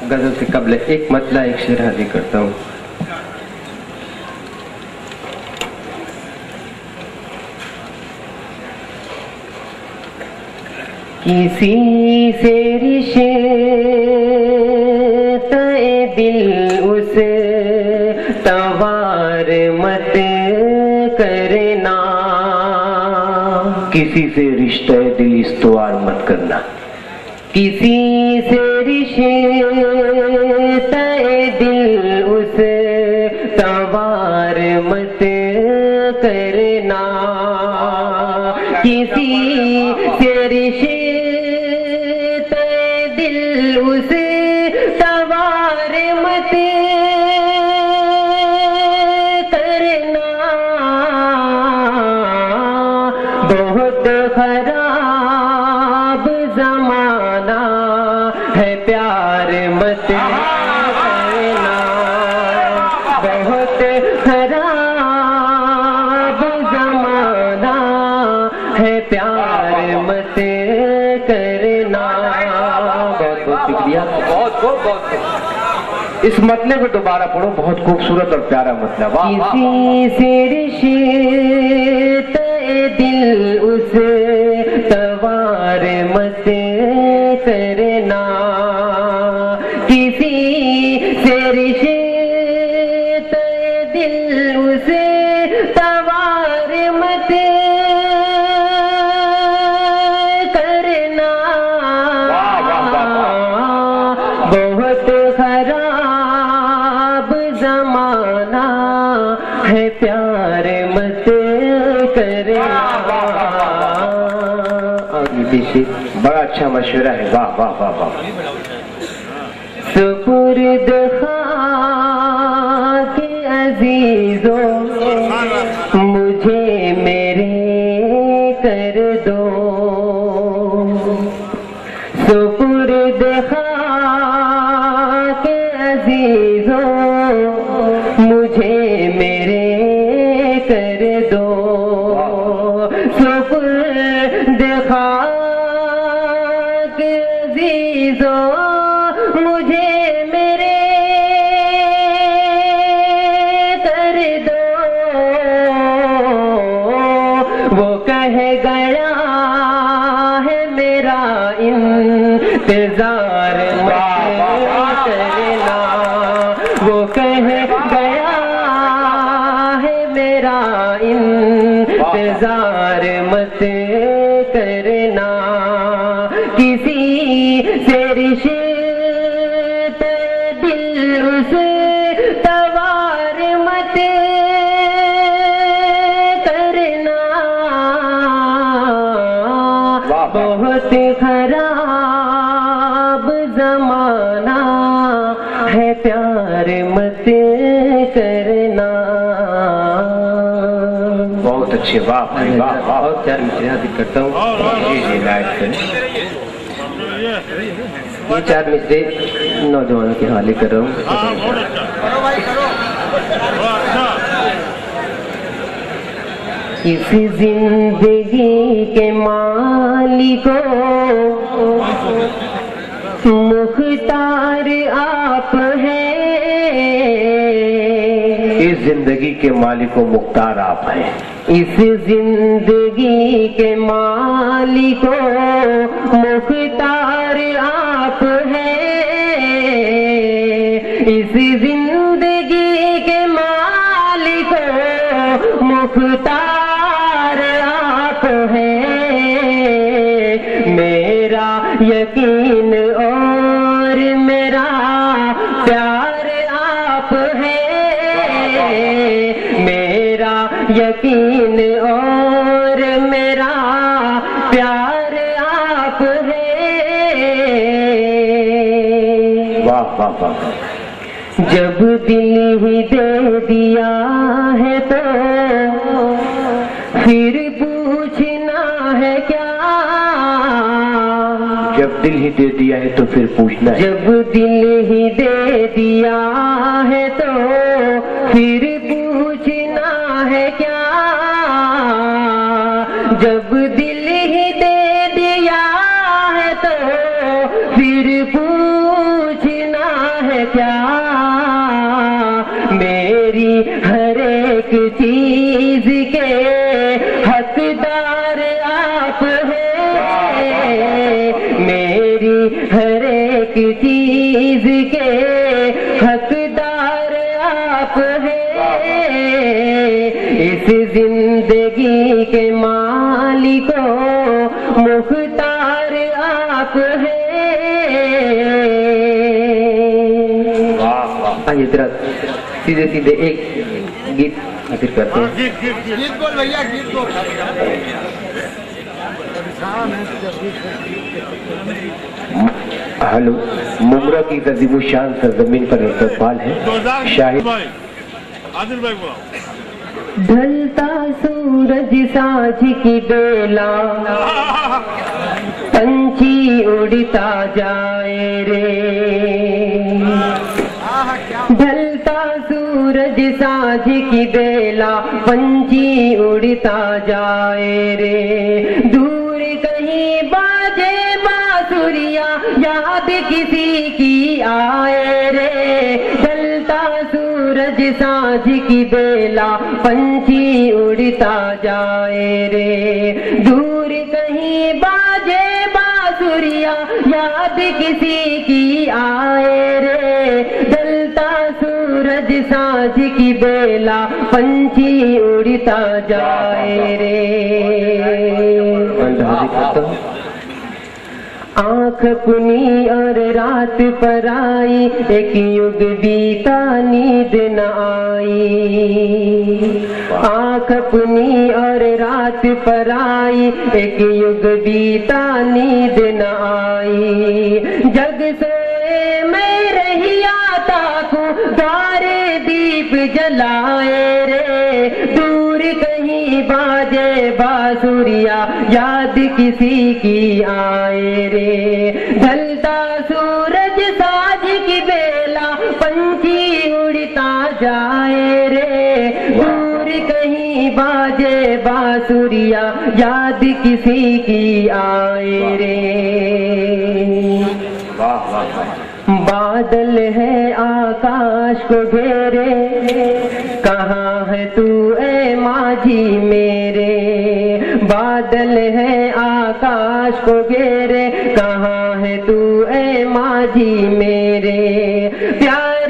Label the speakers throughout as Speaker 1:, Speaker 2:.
Speaker 1: غزل سے قبل ایک مطلع ایک شعر حاضر کرتا ہوں. کسی سے رشتہ دل اسے توار مت کرنا.
Speaker 2: کسی سے رشتہ دل استوار مت کرنا.
Speaker 1: کسی سے رشتہ دل اسے توار مت کرنا. کسی سے رشتہ دل اسے توار مت کرنا. بہت خراب زمانہ ہے پیار مت کرنا. بہت خراب زمانہ ہے پیار مت کرنا.
Speaker 2: بہت بہت شکریہ. بہت اس مطلب کو دوبارہ پڑھو. بہت خوبصورت اور پیارا مطلب.
Speaker 1: کسی سے رشتہ دل اسے توار مت کرنا. کسی سے رشتہ دل اسے توار مت کرنا. بہت خراب زمانہ ہے پیار مت کرنا.
Speaker 2: بڑا اچھا مشورہ ہے. واہ واہ واہ واہ.
Speaker 1: سپرد خاک عزیزوں مجھے میرے کر دو. سپرد خاک عزیزوں مجھے میرے کر دو. سپرد خاک عزیزوں مجھے میرے کر دو. وہ کہہ گیا ہے میرا انتظار مت کرنا. وہ کہہ گیا ہے میرا انتظار مت کرنا. کسی سے رشتہ دل اسے توار مت کرنا. بہت خراب زمانہ ہے پیار مت کرنا.
Speaker 2: بہت اچھے. واہ واہ واہ.
Speaker 1: بہت پیار مجھے حاضر کرتا ہوں.
Speaker 2: جی جی لائٹ کریں.
Speaker 1: یہ چار مصرے نوجوانوں کے حوالے کر رہا ہوں. اس زندگی کے مالکوں مختار آپ ہیں.
Speaker 2: اس زندگی کے مالک و مختار آپ ہیں.
Speaker 1: اس زندگی کے مالکوں مختار آپ ہیں. اس زندگی کے مالکوں مختار آپ ہیں. میرا یقین اور میرا پیار آپ ہیں. میرا یقین اور میرا پیار آپ ہیں.
Speaker 2: واہ واہ واہ.
Speaker 1: جب دل ہی دے دیا ہے تو پھر پوچھنا ہے کیا.
Speaker 2: جب دل ہی دے دیا ہے تو پھر پوچھنا ہے.
Speaker 1: جب دل ہی دے دیا ہے تو پھر پوچھنا ہے کیا. جب دل ہی دے دیا ہے تو پھر پوچھنا کیا میری ہر ایک چیز کے حقدار آپ ہیں، میری ہر ایک چیز کے حقدار آپ ہیں، اس زندگی کے مالک و مختار آپ ہیں۔ آئیے ذرا سیدھے سیدھے ایک گیت حاضر کرتے ہیں۔
Speaker 3: گیت بول بھیا، گیت بول۔
Speaker 2: ہلو، ممرہ کی تہذیب و شان سرزمین پر استقبال ہے شاہد۔
Speaker 3: عادل بھائی بولا۔
Speaker 1: ڈھلتا سورج ساجھ کی بیلا، پنچھی اڑتا جائے رے، ڈھلتا سورج ساجھ کی بیلا، پنچھی اڑتا جائے رے، دور کہیں باجے بانسریاں یاد کسی کی آئے رے، ڈھلتا سورج ساجھ کی بیلا، پنچھی اڑتا جائے رے، دور کہیں باجے بانسریاں یاد کسی کی آئے رے، ڈھلتا سورج ساجھ کی بیلا، پنچھی اڑتا جائے رے۔ آنکھ اپنی اور رات پر آئی، ایک یگ بیتا نیند نہ آئی، آنکھ اپنی اور رات پر آئی، ایک یگ بیتا نیند نہ آئی، جگ سوئے میں رہی آتا کو دارے دیپ جلائے رے، دور کہیں باجے بانسریاں یاد کسی کی آئے رے، ڈھلتا سورج ساجھ کی بیلا، پنچھی اڑتا جائے رے، دور کہیں باجے بانسریاں یاد کسی کی آئے رے۔ بادل ہے آکاش کو گھیرے، کہاں ہے تو اے ماجھی میرے، بادل ہے آکاش کو گھیرے، کہاں ہے تو اے ماجھی میرے، پیار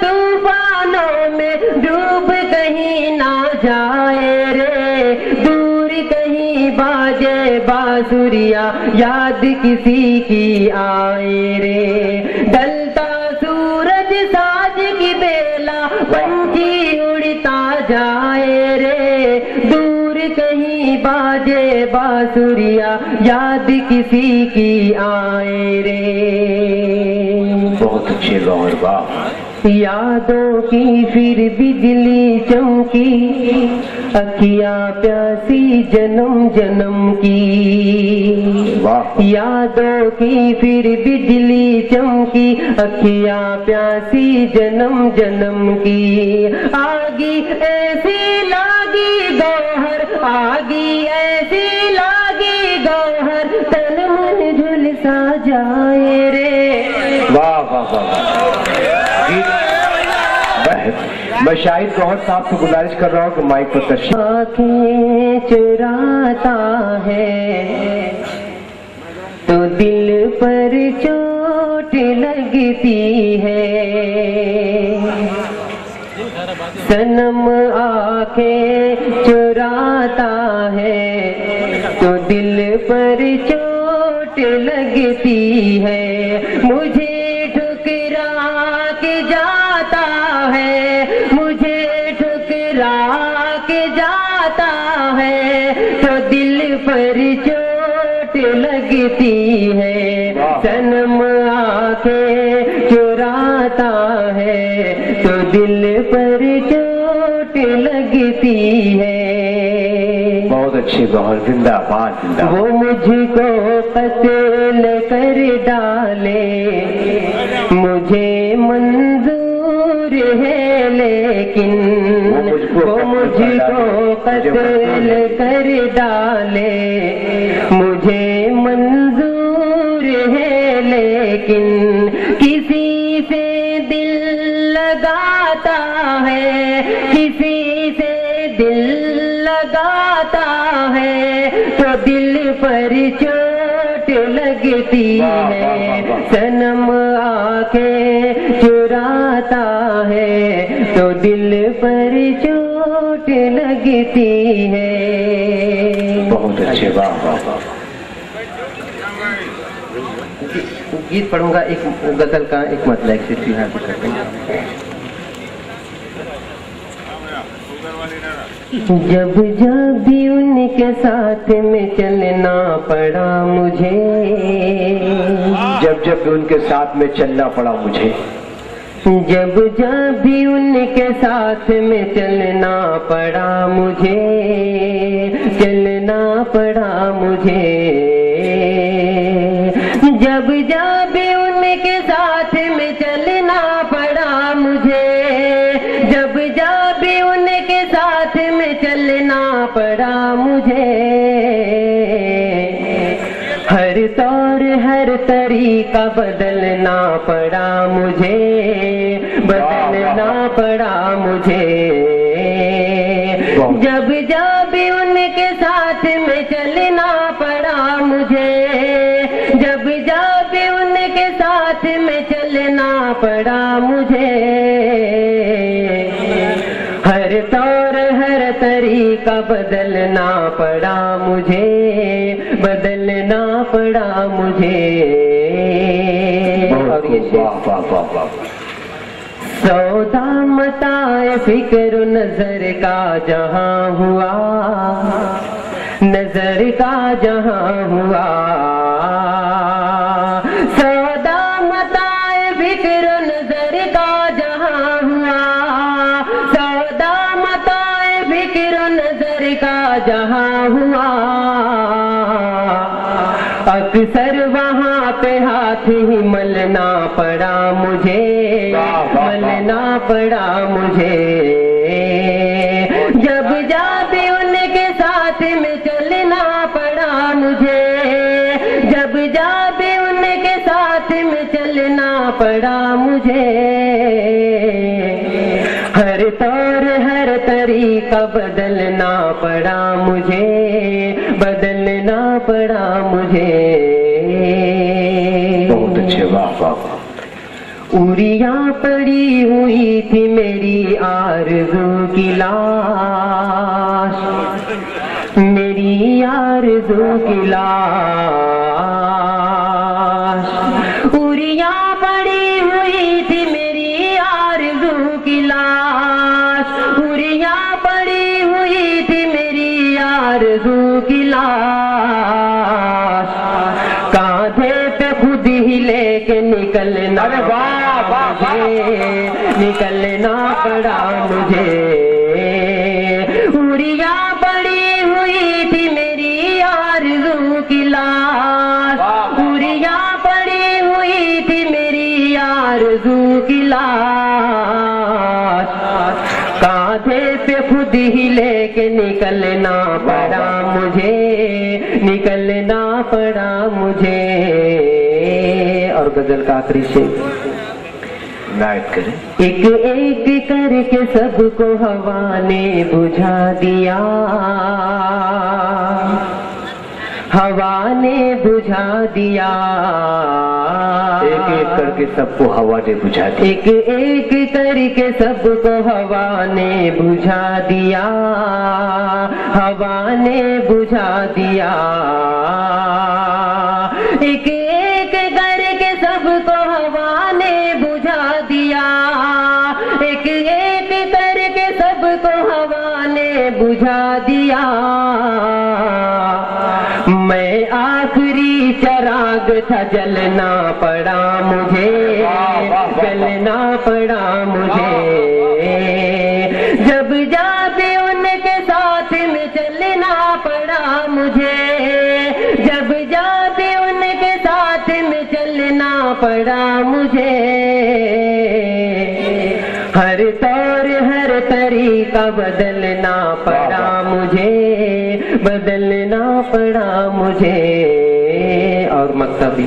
Speaker 1: طوفانوں میں ڈوب کہیں نہ جائے رے، دور کہیں باجے بانسریاں یاد کسی کی آئے رے، ڈھلتا سورج ساجھ کی بیلا، پنچھی اڑتا جائے رے، دور کہیں باجے بانسریاں یاد کسی کی آئے رے۔
Speaker 2: بہت اچھے گور باپ۔
Speaker 1: یادوں کی پھر بجلی چمکی، اکھیاں پیاسی جنم جنم کی، یادوں کی پھر بجلی چمکی، اکھیاں پیاسی جنم جنم کی، آگی ایسی لاگی گوہر، آگی ایسی لاگی گوہر، تن من جھلسا جائے رے۔
Speaker 2: واہ واہ واہ۔ میں شاہد گوہر صاحب سے گزارش کر رہا ہوں کہ مائک پر تشریف۔
Speaker 1: آنکھیں چراتا ہے تو دل پر چوٹ لگتی ہے، صنم آنکھیں چراتا ہے تو دل پر چوٹ لگتی ہے، مجھے ٹھکرا کے جاتا ہے، مجھے ٹھکرا کے جاتا ہے تو دل پر چوٹ لگتی ہے، صنم آنکھیں چراتا ہے تو دل پر چوٹ لگتی ہے۔
Speaker 2: بہت اچھے گوہر، زندہ آباد زندہ۔
Speaker 1: وہ مجھ کو قتل کر ڈالے، مجھے منظور ہے لیکن، وہ مجھ کو قتل کر ڈالے، مجھے منظور ہے لیکن کسی سے دل لگاتا ہے، کسی سے دل لگاتا ہے تو دل پر چوٹ لگتی ہے، صنم آنکھیں چراتا ہے تو دل پر چوٹ لگتی ہے۔
Speaker 2: بہت اچھے، واہ واہ واہ۔
Speaker 1: گیت پڑھوں گا، ایک غزل کا ایک مطلب ایک صرف یہاں سے کرتے ہیں۔ جب جب بھی ان کے ساتھ میں چلنا پڑا مجھے،
Speaker 2: جب جب بھی ان کے ساتھ میں چلنا پڑا مجھے،
Speaker 1: جب جب بھی ان کے ساتھ میں چلنا پڑا مجھے، چلنا پڑا مجھے، جب جب بھی ان کے ساتھ میں چلنا پڑا مجھے، جب جب بھی ان کے ساتھ میں چلنا پڑا مجھے، ہر طور ہر طریقہ بدلنا پڑا مجھے، بدلنا پڑا مجھے، جب جب بھی ان کے ساتھ میں چلنا پڑا مجھے، جب جب بھی ان کے ساتھ میں چلنا پڑا مجھے، ہر طور ہر طریقہ بدلنا پڑا مجھے، بدلنا پڑا مجھے۔ اور یہ سودا متاع فکر نظر کا جہاں ہوا، نظر کا جہاں ہوا، سودا متاع فکر نظر کا جہاں ہوا، سودا متاع فکر نظر کا جہاں ہوا، اکثر وہاں پہ ہاتھ ہی ملنا پڑا مجھے، ملنا پڑا مجھے، جب جب بھی ان کے ساتھ میں چلنا پڑا مجھے، جب جب بھی ان کے ساتھ میں چلنا پڑا مجھے، ہر طور ہر طریقہ بدلنا پڑا مجھے، بدلنا پڑا مجھے۔
Speaker 2: بہت اچھے، واہ واہ واہ۔
Speaker 1: اوریا پڑی ہوئی تھی میری آرزو کی لاش، میری آرزو کی لاش، اوریا پڑی ہوئی تھی میری آرزو کی لاش، اوریا پڑی ہوئی تھی میری آرزو کی لاش، کاندھے پہ خود ہی لے کے نکلنا نکلنا پڑا مجھے، اوریا پڑی ہوئی تھی میری آرزو کی لاش، اوریا پڑی ہوئی تھی میری آرزو کی لاش، کاندھے پہ خود ہی لے کے نکلنا پڑا مجھے، نکلنا پڑا مجھے۔ اور غزل کا آخری شعر
Speaker 2: عنایت کریں۔
Speaker 1: ایک ایک کر کے سب کو ہوا نے بجھا دیا، ہوا نے بجھا دیا،
Speaker 2: ایک ایک کر کے سب کو ہوا نے بجھا دیا،
Speaker 1: ایک ایک کر کے سب کو ہوا نے بجھا دیا، ہوا نے بجھا دیا، ایک ایک کر کے سب کو ہوا نے بجھا دیا، ایک ایک کر کے سب کو ہوا نے بجھا دیا، میں آخری چراغ تھا جلنا پڑا مجھے، جلنا پڑا مجھے، جب جب ان کے ساتھ میں چلنا پڑا مجھے، جب جب ان کے ساتھ میں چلنا پڑا مجھے، ہر طور ہر طریقہ بدلنا پڑا مجھے، بدلنا پڑا مجھے۔ اور مکتبی